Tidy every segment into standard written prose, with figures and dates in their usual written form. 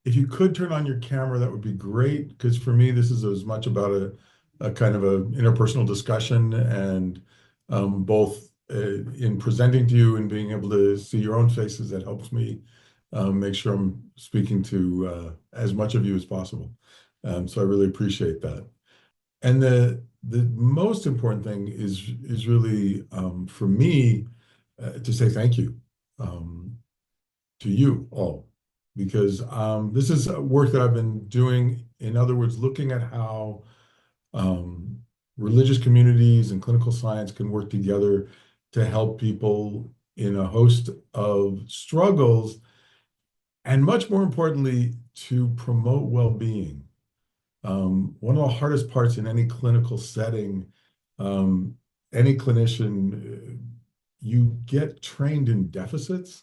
if you could turn on your camera, that would be great, because for me, this is as much about a kind of a interpersonal discussion, and both in presenting to you and being able to see your own faces, that helps me make sure I'm speaking to as much of you as possible. So I really appreciate that. And the most important thing is really for me to say thank you um, to you all, because this is work that I've been doing. In other words, looking at how um, religious communities and clinical science can work together to help people in a host of struggles, and much more importantly, to promote well-being. One of the hardest parts in any clinical setting, um, any clinician, you get trained in deficits.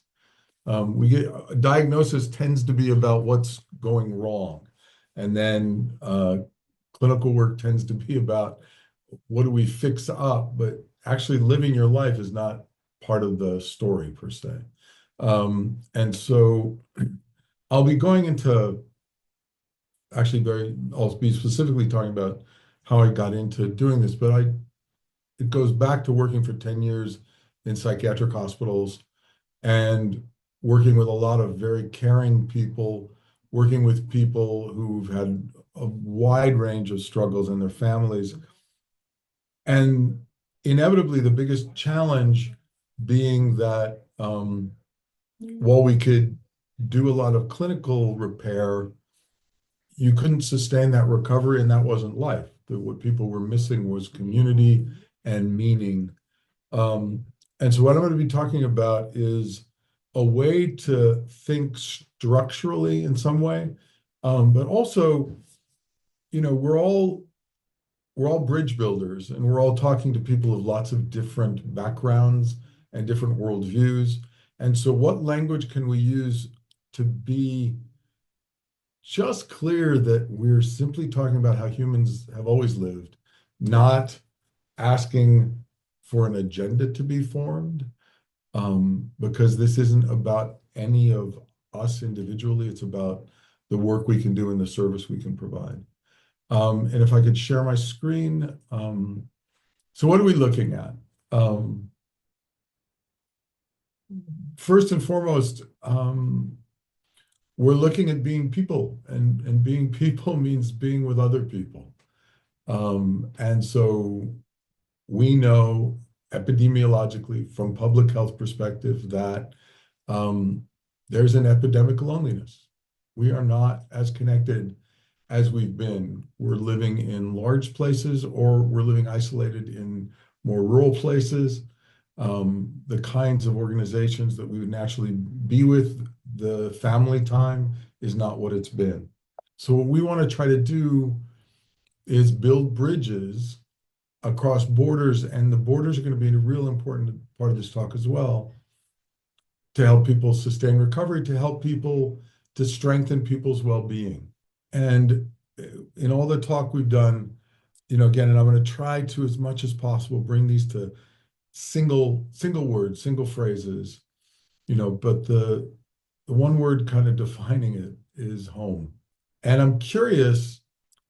We get a diagnosis tends to be about what's going wrong, and then clinical work tends to be about what do we fix up. But actually, living your life is not part of the story per se. And so, I'll be going into I'll be specifically talking about how I got into doing this, but it goes back to working for 10 years in psychiatric hospitals and working with a lot of very caring people, working with people who've had a wide range of struggles in their families. And inevitably, the biggest challenge being that while we could do a lot of clinical repair, you couldn't sustain that recovery, and that wasn't life. What people were missing was community and meaning. Um, and so what I'm going to be talking about is a way to think structurally in some way, but also, we're all bridge builders, and we're all talking to people of lots of different backgrounds and different worldviews. And so, what language can we use to be just clear that we're simply talking about how humans have always lived, not asking for an agenda to be formed, because this isn't about any of us individually. It's about the work we can do and the service we can provide. And if I could share my screen. So what are we looking at? First and foremost, we're looking at being people, and being people means being with other people. And so we know epidemiologically from public health perspective that there's an epidemic of loneliness. We are not as connected as we've been. We're living in large places, or we're living isolated in more rural places. The kinds of organizations that we would naturally be with, the family time is not what it's been. So what we want to try to do is build bridges across borders, and the borders are going to be a real important part of this talk as well, to help people sustain recovery, to help people to strengthen people's well-being. And in all the talk we've done, again, and I'm going to try to, as much as possible, bring these to single words, single phrases, but the one word kind of defining it is home. And I'm curious,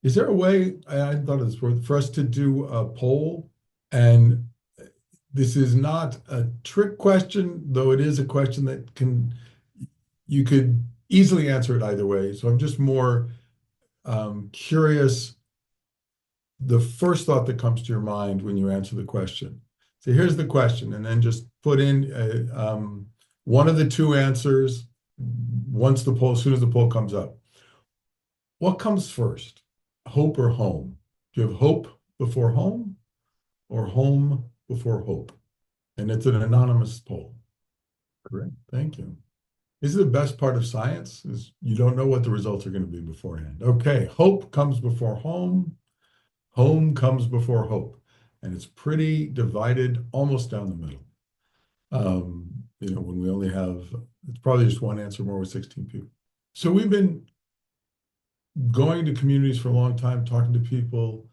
is there a way, I thought of this, for us to do a poll? And this is not a trick question, though it is a question that you could easily answer it either way. So I'm just more curious, the first thought that comes to your mind when you answer the question. So here's the question, and then just put in one of the two answers as soon as the poll comes up. What comes first, hope or home? Do you have hope before home, or home before hope? And it's an anonymous poll. Correct. Thank you. This is the best part of science, is you don't know what the results are going to be beforehand. Okay, hope comes before home. Home comes before hope. And it's pretty divided almost down the middle. When we only have, it's probably just one answer more with 16 people. So we've been going to communities for a long time, talking to people.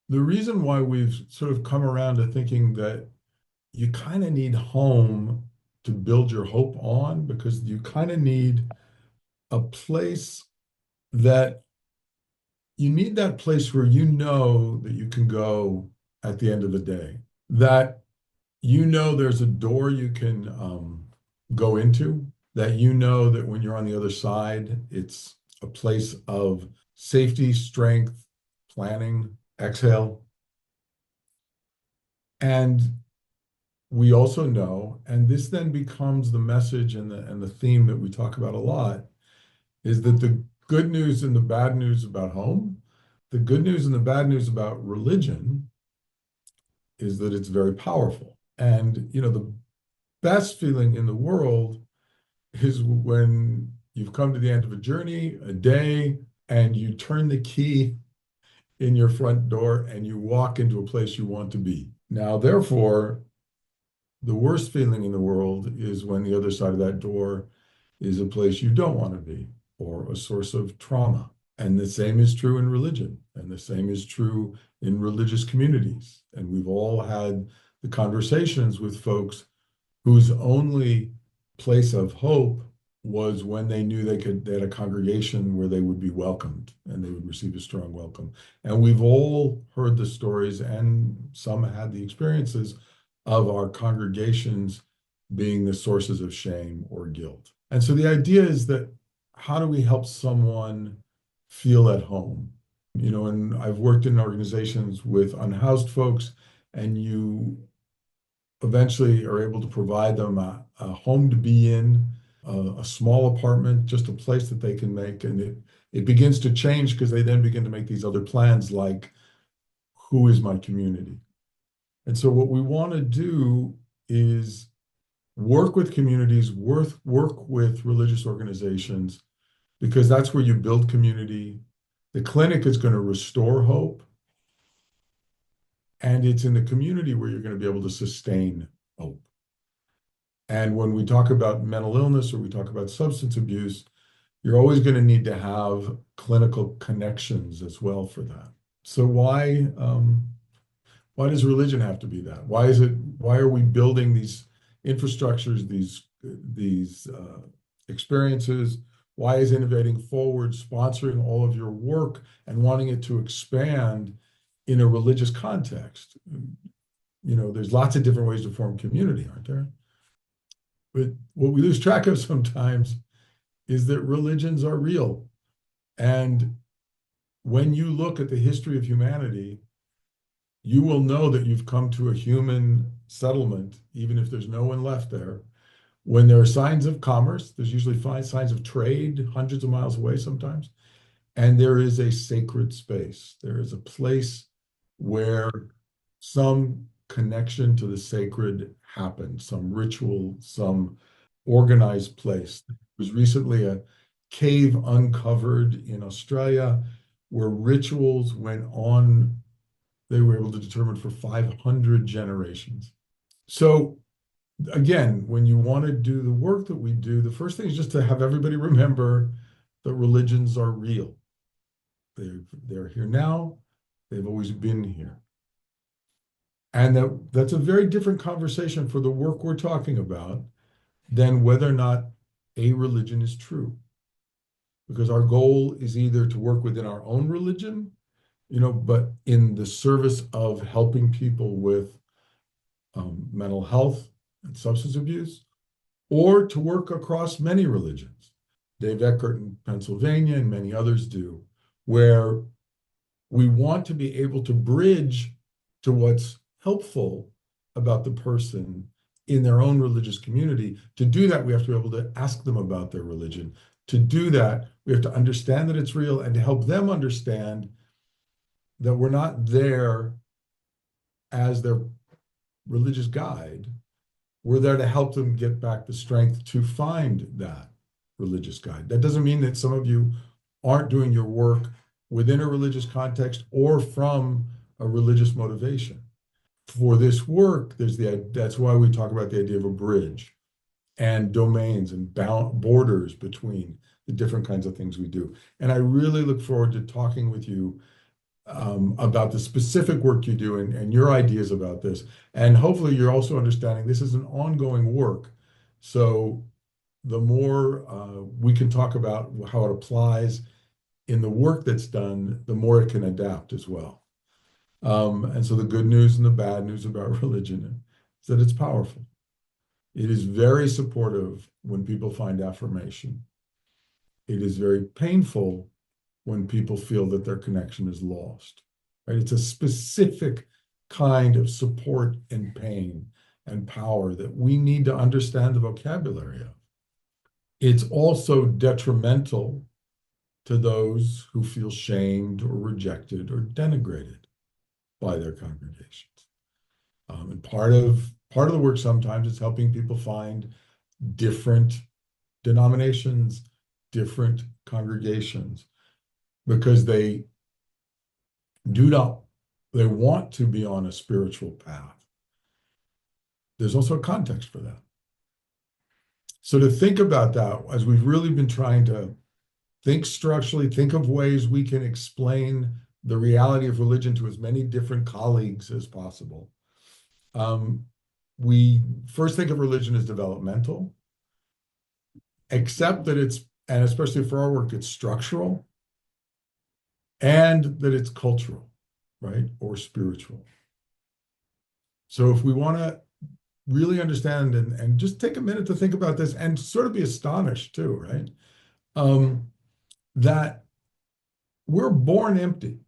The reason why we've sort of come around to thinking that you kind of need home to build your hope on, because you kind of need a place that you need, that place where you know that you can go at the end of the day, that you know there's a door you can go into, that you know that when you're on the other side, it's a place of safety, strength, planning, exhale. And we also know, and this then becomes the message and the theme that we talk about a lot, is that the good news and the bad news about home, the good news and the bad news about religion is that it's very powerful. And the best feeling in the world is when you've come to the end of a journey, a day, and you turn the key in your front door and you walk into a place you want to be. Now, therefore, the worst feeling in the world is when the other side of that door is a place you don't want to be, or a source of trauma. And the same is true in religion, and the same is true in religious communities. And we've all had the conversations with folks whose only place of hope was when they knew they had a congregation where they would be welcomed and they would receive a strong welcome. And we've all heard the stories, and some had the experiences of our congregations being the sources of shame or guilt. And so the idea is that, how do we help someone feel at home? And I've worked in organizations with unhoused folks, and you eventually are able to provide them a home to be in, a small apartment, just a place that they can make. And it begins to change because they then begin to make these other plans like, who is my community? And so what we want to do is work with communities, work with religious organizations, because that's where you build community. The clinic is going to restore hope. And it's in the community where you're going to be able to sustain hope. And when we talk about mental illness or we talk about substance abuse, you're always going to need to have clinical connections as well for that. So why does religion have to be that? Why are we building these infrastructures, these experiences? Why is Innovating Forward sponsoring all of your work and wanting it to expand in a religious context? There's lots of different ways to form community, aren't there? But what we lose track of sometimes is that religions are real. And when you look at the history of humanity, you will know that you've come to a human settlement, even if there's no one left there. When there are signs of commerce, there's usually signs of trade hundreds of miles away sometimes. And there is a sacred space. There is a place where some connection to the sacred happened, some ritual, some organized place. There was recently a cave uncovered in Australia where rituals went on. They were able to determine for 500 generations. So again, when you want to do the work that we do, the first thing is just to have everybody remember that religions are real. They're here now. They've always been here. And that's a very different conversation for the work we're talking about than whether or not a religion is true. Because our goal is either to work within our own religion, but in the service of helping people with mental health and substance abuse, or to work across many religions. Dave Eckert in Pennsylvania and many others do, where we want to be able to bridge to what's helpful about the person in their own religious community. To do that, we have to be able to ask them about their religion. To do that, we have to understand that it's real and to help them understand that we're not there as their religious guide. We're there to help them get back the strength to find that religious guide. That doesn't mean that some of you aren't doing your work within a religious context or from a religious motivation. For this work, that's why we talk about the idea of a bridge and domains and borders between the different kinds of things we do. And I really look forward to talking with you about the specific work you do and your ideas about this. And hopefully you're also understanding this is an ongoing work. So the more we can talk about how it applies in the work that's done, the more it can adapt as well. And so the good news and the bad news about religion is that it's powerful. It is very supportive when people find affirmation. It is very painful when people feel that their connection is lost. Right? It's a specific kind of support and pain and power that we need to understand the vocabulary of. It's also detrimental to those who feel shamed or rejected or denigrated by their congregations. And part of the work sometimes is helping people find different denominations, different congregations, because they want to be on a spiritual path. There's also a context for that. So to think about that, as we've really been trying to think structurally, think of ways we can explain the reality of religion to as many different colleagues as possible. We first think of religion as developmental, except that and especially for our work, it's structural, and that it's cultural, right, or spiritual. So if we want to really understand and just take a minute to think about this and sort of be astonished too, right, that we're born empty,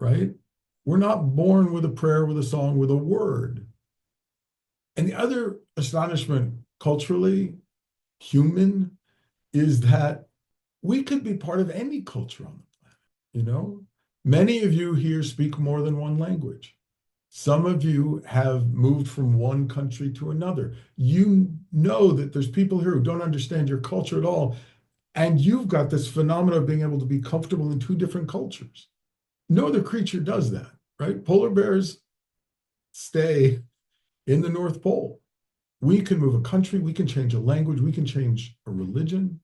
right? We're not born with a prayer, with a song, with a word. And the other astonishment, culturally, human, is that we could be part of any culture on the planet, you know? Many of you here speak more than one language. Some of you have moved from one country to another. You know that there's people here who don't understand your culture at all, and you've got this phenomenon of being able to be comfortable in two different cultures. No other creature does that, right? Polar bears stay in the North Pole. We can move a country, we can change a language, we can change a religion,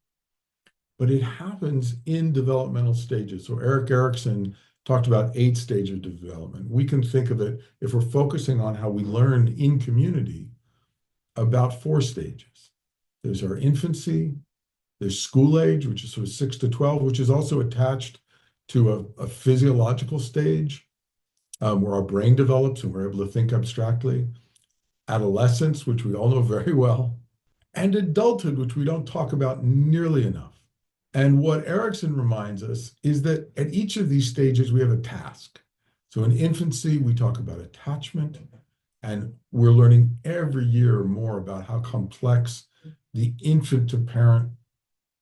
but it happens in developmental stages. So Erik Erikson talked about 8 stages of development. We can think of it, if we're focusing on how we learn in community, about 4 stages. There's our infancy, there's school age, which is sort of 6 to 12, which is also attached to a physiological stage where our brain develops and we're able to think abstractly. Adolescence, which we all know very well, and adulthood, which we don't talk about nearly enough. And what Erikson reminds us is that at each of these stages, we have a task. So in infancy, we talk about attachment, and we're learning every year more about how complex the infant to parent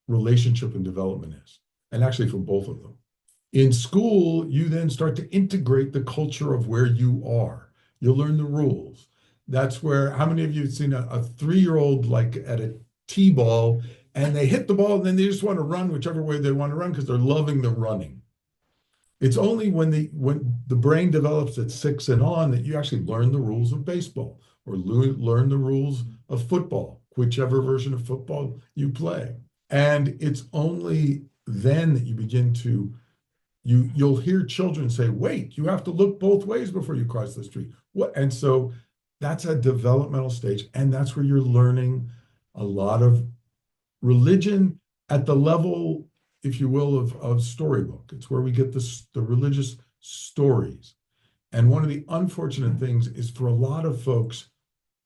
relationship and development is, and actually for both of them. In school, you then start to integrate the culture of where you are. You'll learn the rules. That's where, how many of you have seen a 3-year-old like at a T-ball and they hit the ball and then they just want to run whichever way they want to run because they're loving the running. It's only when the brain develops at 6 and on that you actually learn the rules of baseball or learn the rules of football, whichever version of football you play. And it's only then that you begin to you'll hear children say, wait, you have to look both ways before you cross the street. What? And so that's a developmental stage. And that's where you're learning a lot of religion at the level, if you will, of storybook. It's where we get the religious stories. And one of the unfortunate things is for a lot of folks,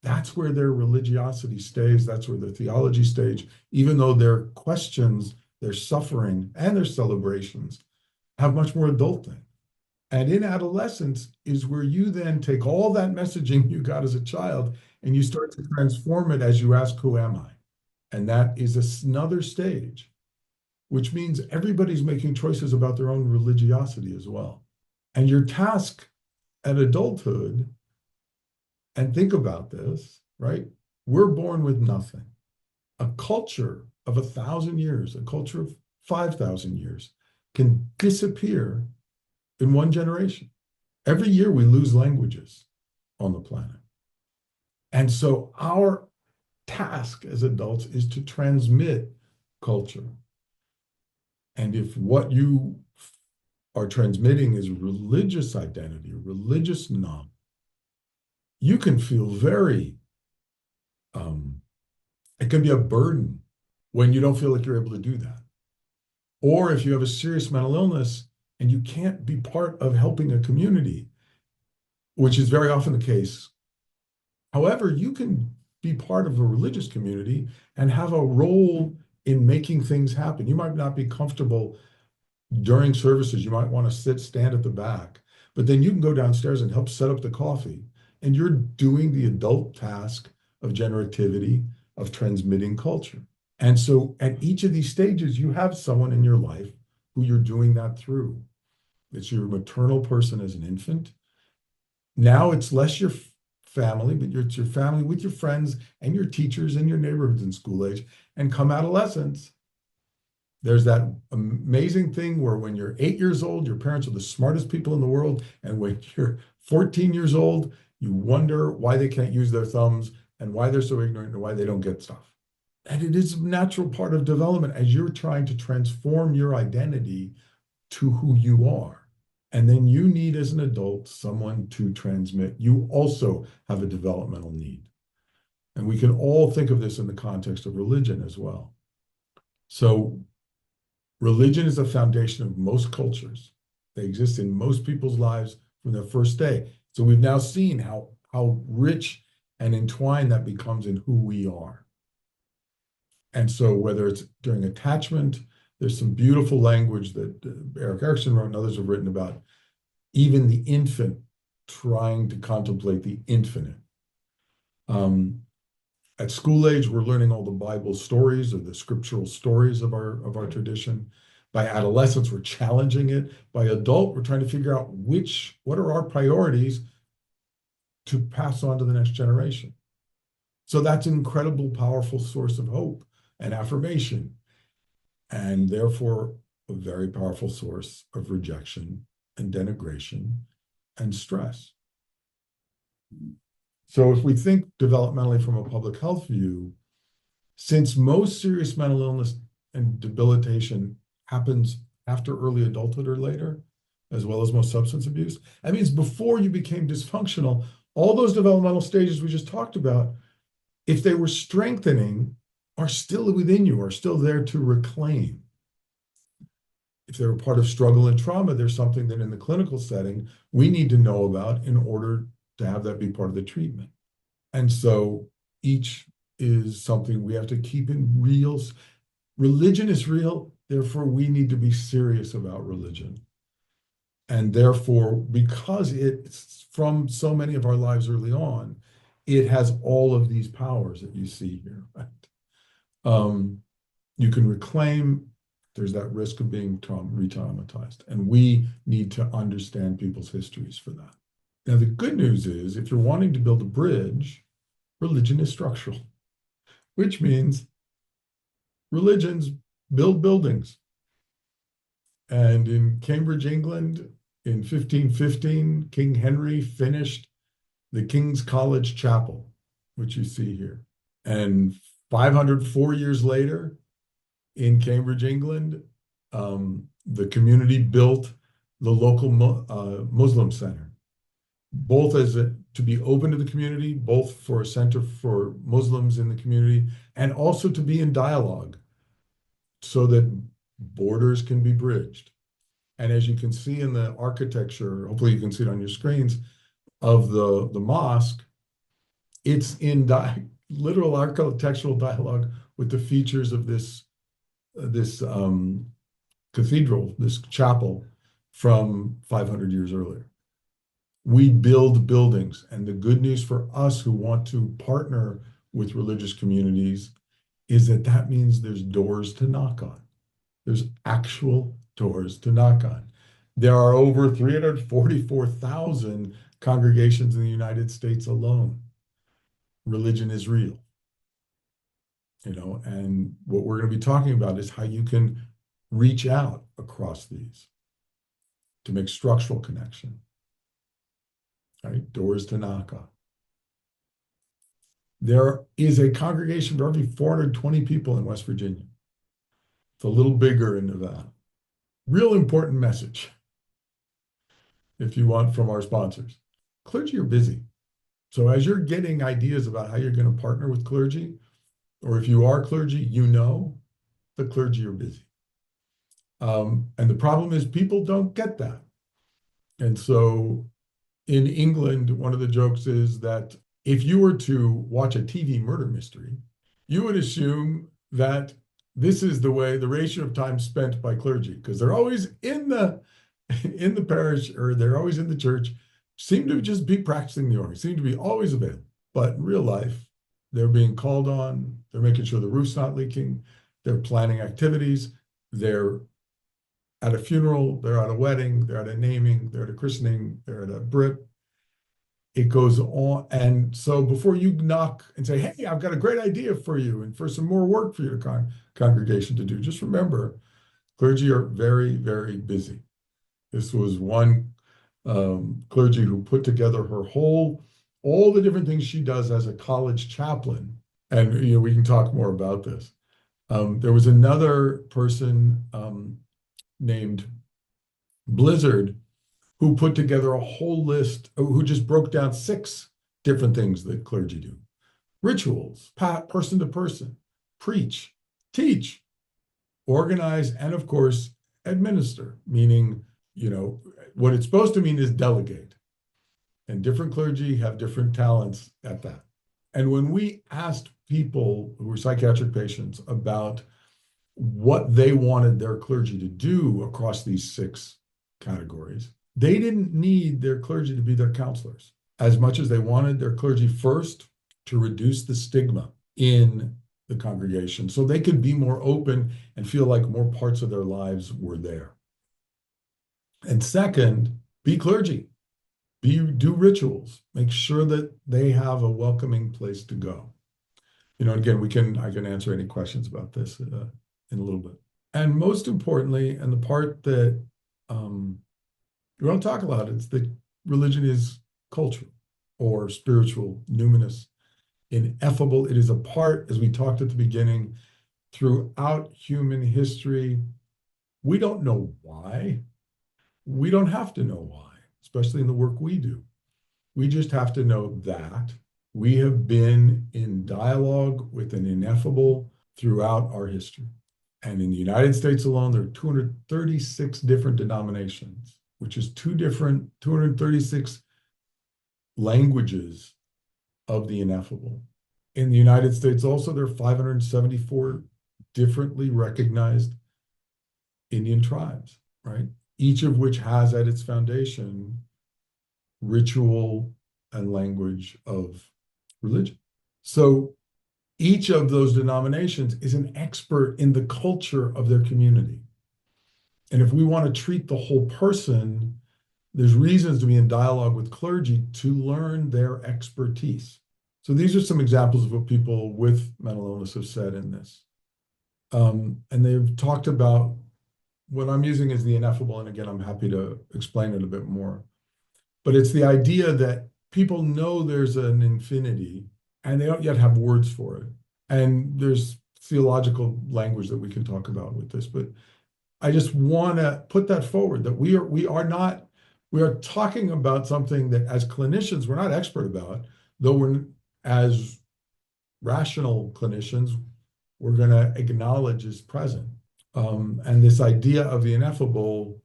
that's where their religiosity stays. That's where their theology stays, even though their questions, their suffering, and their celebrations have much more adulting. And in adolescence is where you then take all that messaging you got as a child and you start to transform it as you ask, who am I? And that is another stage, which means everybody's making choices about their own religiosity as well. And your task at adulthood, and think about this, right? We're born with nothing. A culture of 1,000 years, a culture of 5,000 years can disappear in one generation. Every year we lose languages on the planet. And so our task as adults is to transmit culture. And if what you are transmitting is religious identity, religious knowledge, you can feel very It can be a burden when you don't feel like you're able to do that. Or if you have a serious mental illness and you can't be part of helping a community, which is very often the case. However, you can be part of a religious community and have a role in making things happen. You might not be comfortable during services. You might want to stand at the back, but then you can go downstairs and help set up the coffee. And you're doing the adult task of generativity, of transmitting culture. And so at each of these stages, you have someone in your life who you're doing that through. It's your maternal person as an infant. Now it's less your family, but it's your family with your friends and your teachers and your neighborhoods in school age. And come adolescence, there's that amazing thing where when you're 8 years old, your parents are the smartest people in the world. And when you're 14 years old, you wonder why they can't use their thumbs and why they're so ignorant and why they don't get stuff. And it is a natural part of development as you're trying to transform your identity to who you are. And then you need, as an adult, someone to transmit. You also have a developmental need. And we can all think of this in the context of religion as well. So, religion is the foundation of most cultures. They exist in most people's lives from their first day. So, we've now seen how rich and entwined that becomes in who we are. And so, whether it's during attachment, there's some beautiful language that Eric Erickson wrote and others have written about even the infant trying to contemplate the infinite. At school age, we're learning all the Bible stories or the scriptural stories of our tradition. By adolescence, we're challenging it. By adult, we're trying to figure out what are our priorities to pass on to the next generation. So that's an incredible, powerful source of hope and affirmation, and therefore a very powerful source of rejection and denigration and stress. So if we think developmentally from a public health view, since most serious mental illness and debilitation happens after early adulthood or later, as well as most substance abuse, that means before you became dysfunctional, all those developmental stages we just talked about, if they were strengthening, are still within you, are still there to reclaim. If they were part of struggle and trauma, there's something that in the clinical setting we need to know about in order to have that be part of the treatment. And so each is something we have to keep in real. Religion is real, therefore we need to be serious about religion. And therefore, because it's from so many of our lives early on, it has all of these powers that you see here, right? You can reclaim, there's that risk of being re-traumatized. And we need to understand people's histories for that. Now, the good news is if you're wanting to build a bridge, religion is structural, which means religions build buildings. And in Cambridge, England, in 1515, King Henry finished the King's College Chapel, which you see here. And 504 years later, in Cambridge, England, the community built the local Muslim center, both to be open to the community, both for a center for Muslims in the community, and also to be in dialogue so that borders can be bridged. And as you can see in the architecture, hopefully you can see it on your screens, of the mosque, it's in literal architectural dialogue with the features of this cathedral, this chapel from 500 years earlier. We build buildings, and the good news for us who want to partner with religious communities is that means there's doors to knock on. There's actual doors to knock on. There are over 344,000 congregations in the United States alone. Religion is real. And what we're going to be talking about is how you can reach out across these to make structural connection, right? Doors to knock on. There is a congregation for every 420 people in West Virginia. It's a little bigger in Nevada. Real important message, if you want, from our sponsors. Clergy are busy. So as you're getting ideas about how you're going to partner with clergy, or if you are clergy, you know the clergy are busy. And the problem is people don't get that. And so in England, one of the jokes is that if you were to watch a TV murder mystery, you would assume that this is the way, the ratio of time spent by clergy, because they're always in the in the parish, or they're always in the church, seem to just be practicing the organ, seem to be always available. But in real life, they're being called on, they're making sure the roof's not leaking, they're planning activities, they're at a funeral, they're at a wedding, they're at a naming, they're at a christening, they're at a brit. It goes on. And so before you knock and say, hey, I've got a great idea for you and for some more work for your congregation to do, just remember, clergy are very, very busy. This was one clergy who put together all the different things she does as a college chaplain. And we can talk more about this. There was another person named Blizzard who put together a whole list, who just broke down 6 different things that clergy do: rituals, person to person, preach, teach, organize, and of course, administer, meaning, what it's supposed to mean is delegate. And different clergy have different talents at that. And when we asked people who were psychiatric patients about what they wanted their clergy to do across these 6 categories, they didn't need their clergy to be their counselors as much as they wanted their clergy first to reduce the stigma in the congregation so they could be more open and feel like more parts of their lives were there. And second, be clergy. Do rituals. Make sure that they have a welcoming place to go. Again, I can answer any questions about this in a little bit. And most importantly, and the part that we don't talk a lot, it's that religion is cultural or spiritual, numinous, ineffable. It is a part, as we talked at the beginning, throughout human history. We don't know why. We don't have to know why, especially in the work we do. We just have to know that we have been in dialogue with an ineffable throughout our history. And in the United States alone, there are 236 different denominations, which is 236 languages of the ineffable. In the United States also, there are 574 differently recognized Indian tribes, right? Each of which has at its foundation ritual and language of religion. So each of those denominations is an expert in the culture of their community. And if we want to treat the whole person, there's reasons to be in dialogue with clergy to learn their expertise. So these are some examples of what people with mental illness have said in this. And they've talked about what I'm using is the ineffable, and again, I'm happy to explain it a bit more. But it's the idea that people know there's an infinity, and they don't yet have words for it. And there's theological language that we can talk about with this, but I just want to put that forward, that we are talking about something that as clinicians, we're not expert about, though we're, as rational clinicians, we're going to acknowledge is present. And this idea of the ineffable,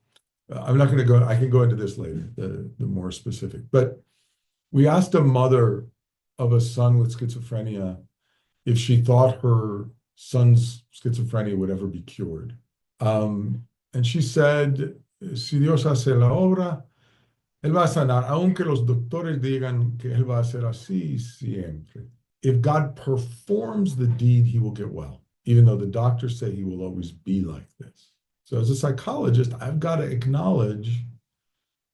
I'm not going to go, I can go into this later, the more specific. But we asked a mother of a son with schizophrenia if she thought her son's schizophrenia would ever be cured. And she said, si Dios hace la obra, él va a sanar, aunque los doctores digan que él va a ser así siempre. If God performs the deed, he will get well, even though the doctors say he will always be like this. So as a psychologist, I've got to acknowledge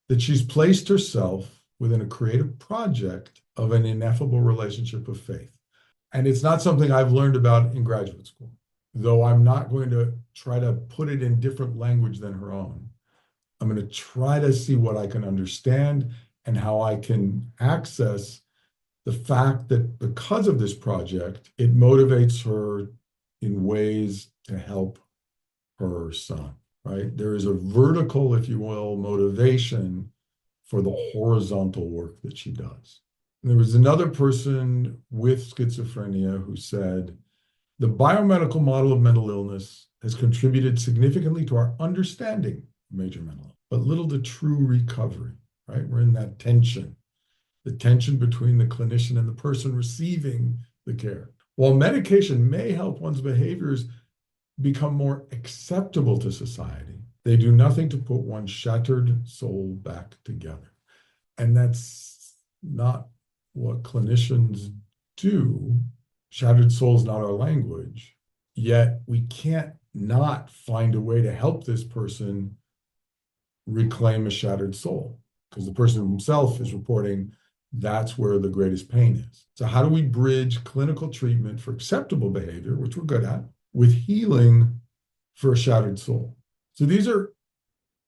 that she's placed herself within a creative project of an ineffable relationship of faith. And it's not something I've learned about in graduate school, though I'm not going to try to put it in different language than her own. I'm going to try to see what I can understand and how I can access the fact that because of this project, it motivates her in ways to help her son, right? There is a vertical, if you will, motivation for the horizontal work that she does. And there was another person with schizophrenia who said, The biomedical model of mental illness has contributed significantly to our understanding of major mental illness, but little to true recovery, right? We're in that tension, the tension between the clinician and the person receiving the care. While medication may help one's behaviors become more acceptable to society, they do nothing to put one's shattered soul back together. And that's not what clinicians do. Shattered soul is not our language, yet we can't not find a way to help this person reclaim a shattered soul, because the person himself is reporting that's where the greatest pain is. So how do we bridge clinical treatment for acceptable behavior, which we're good at, with healing for a shattered soul? So these are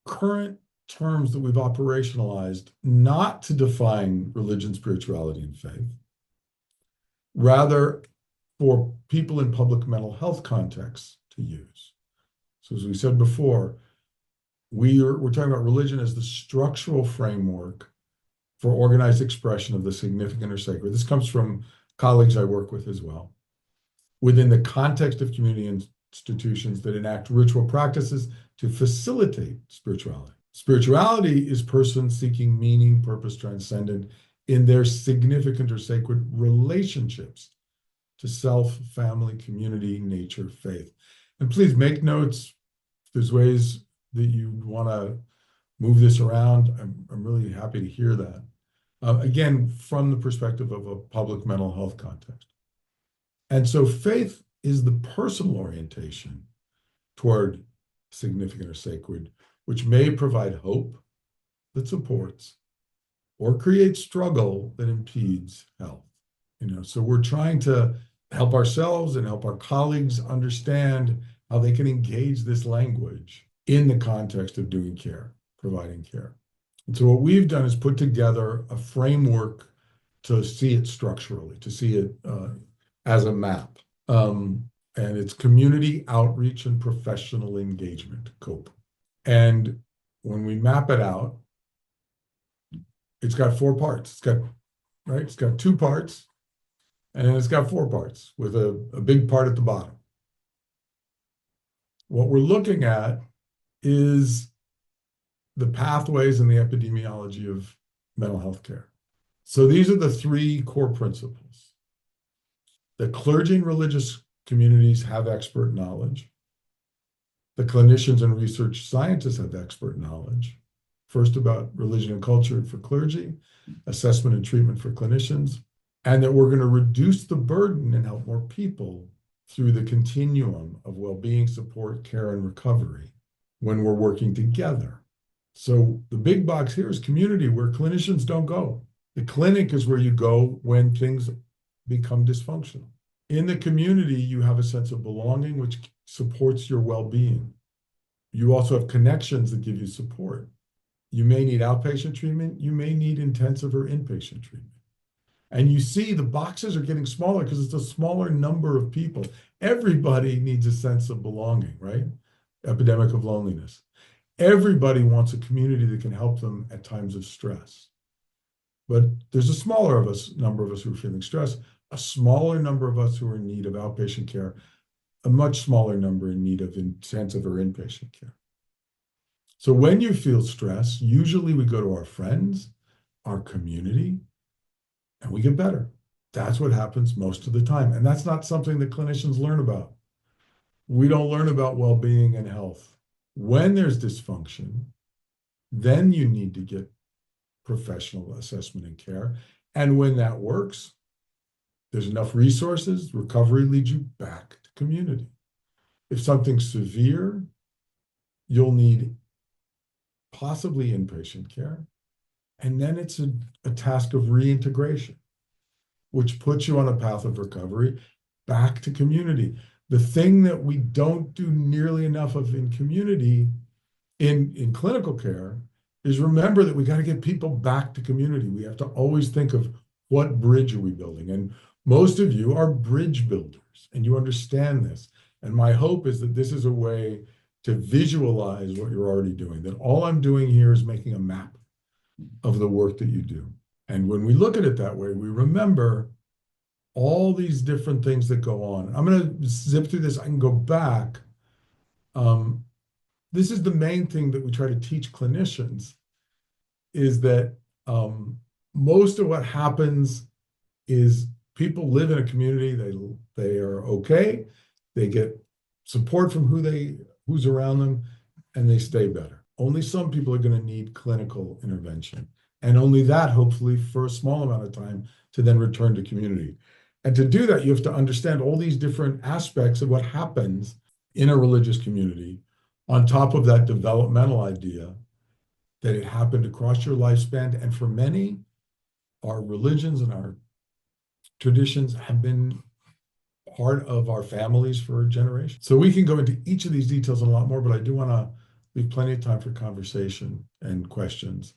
current terms that we've operationalized not to define religion, spirituality, and faith, rather for people in public mental health contexts to use. So as we said before, we're talking about religion as the structural framework for organized expression of the significant or sacred. This comes from colleagues I work with as well. Within the context of community institutions that enact ritual practices to facilitate spirituality. Spirituality is persons seeking meaning, purpose, transcendent in their significant or sacred relationships to self, family, community, nature, faith. And please make notes if there's ways that you want to move this around. I'm really happy to hear that. Again, from the perspective of a public mental health context. And so faith is the personal orientation toward significant or sacred, which may provide hope that supports or create struggle that impedes health. So we're trying to help ourselves and help our colleagues understand how they can engage this language in the context of doing care, providing care. And so what we've done is put together a framework to see it structurally, to see it as a map. And it's community outreach and professional engagement, COPE. And when we map it out, it's got 4 parts. It's got 2 parts, and then it's got 4 parts with a big part at the bottom. What we're looking at is the pathways and the epidemiology of mental health care. So these are the 3 core principles. The clergy and religious communities have expert knowledge. The clinicians and research scientists have expert knowledge. First about religion and culture for clergy, assessment and treatment for clinicians, and that we're going to reduce the burden and help more people through the continuum of well-being, support, care, and recovery when we're working together. So the big box here is community, where clinicians don't go. The clinic is where you go when things become dysfunctional. In the community, you have a sense of belonging, which supports your well-being. You also have connections that give you support. You may need outpatient treatment. You may need intensive or inpatient treatment. And you see the boxes are getting smaller because it's a smaller number of people. Everybody needs a sense of belonging, right? Epidemic of loneliness. Everybody wants a community that can help them at times of stress. But there's a smaller number of us who are feeling stress, a smaller number of us who are in need of outpatient care, a much smaller number in need of intensive or inpatient care. So when you feel stress, usually we go to our friends, our community, and we get better. That's what happens most of the time. And that's not something that clinicians learn about. We don't learn about well-being and health. When there's dysfunction, then you need to get professional assessment and care. And when that works, there's enough resources, recovery leads you back to community. If something's severe, you'll need possibly inpatient care. And then it's a task of reintegration, which puts you on a path of recovery back to community. The thing that we don't do nearly enough of in community, in clinical care, is remember that we got to get people back to community. We have to always think of what bridge are we building? And most of you are bridge builders, and you understand this. And my hope is that this is a way to visualize what you're already doing, that all I'm doing here is making a map of the work that you do. And when we look at it that way, we remember all these different things that go on. I'm going to zip through this. I can go back. Um, this is the main thing that we try to teach clinicians is that most of what happens is people live in a community, they are okay, they get support from who's around them, and they stay better. Only some people are going to need clinical intervention, and only that hopefully for a small amount of time to then return to community. And to do that, you have to understand all these different aspects of what happens in a religious community, on top of that developmental idea that it happened across your lifespan. And for many, our religions and our traditions have been part of our families for generations. So we can go into each of these details and a lot more, but I do want to leave plenty of time for conversation and questions.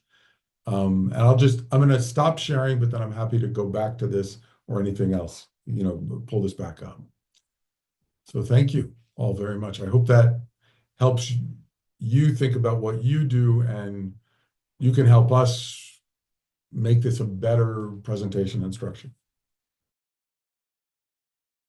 And I'm going to stop sharing, but then I'm happy to go back to this or anything else, pull this back up. So thank you all very much. I hope that helps you think about what you do, and you can help us make this a better presentation and structure.